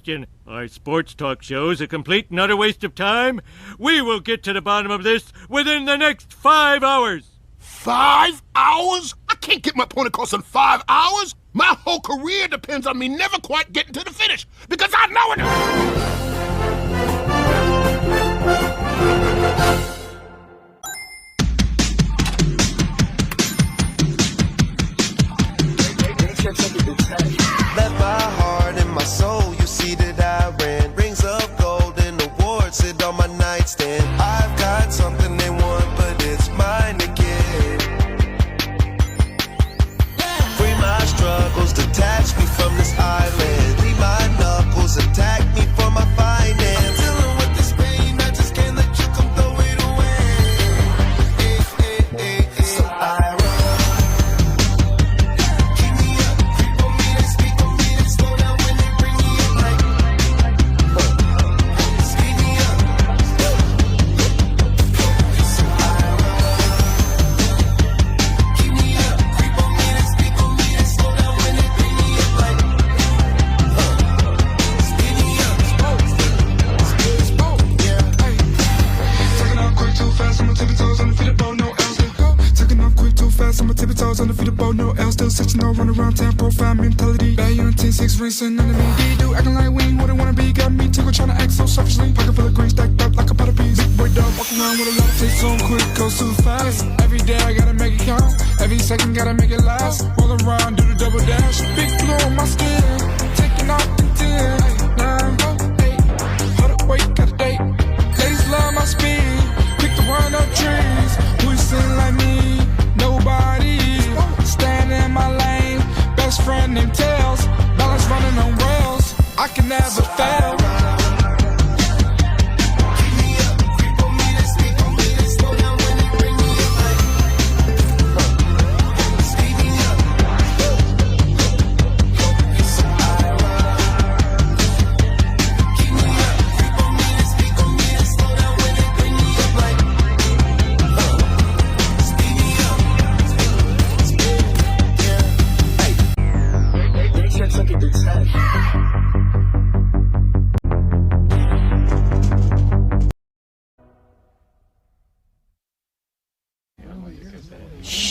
question. Are sports talk shows a complete and utter waste of time? We will get to the bottom of this within the next 5 hours. 5 hours? I can't get my point across in 5 hours. My whole career depends on me never quite getting to the finish, because I know it. Left my heart and my soul, you see that I ran. Rings of gold and awards sit on my nightstand. I've got something they want, but it's mine to get. Free my struggles, detach me from this island. Leave my knuckles, attack me for my finance. Dealing with this pain, I just can't let you come throw it away. So I on the feet of boat, no L, still searching, no run around town, profile mentality. Bad on 10-6 rings, none of me. Do acting like we ain't what I wanna be. Got me tingle trying to act so selfishly. Pocket full of green stacked up like a pot of peas. Big boy dog walking around with a lot of taste on quick, goes too fast. Every day I gotta make it count, every second gotta make it last. Roll around, do the double dash. Big blue on my skin, taking off in 10, 9, 8. Hold up, wait, got a date. Ladies love my speed, pick the one up trees. Who you sing like me? Nobody. Standing in my lane, best friend named Tails. Balance running on rails, I can never fail. Shh.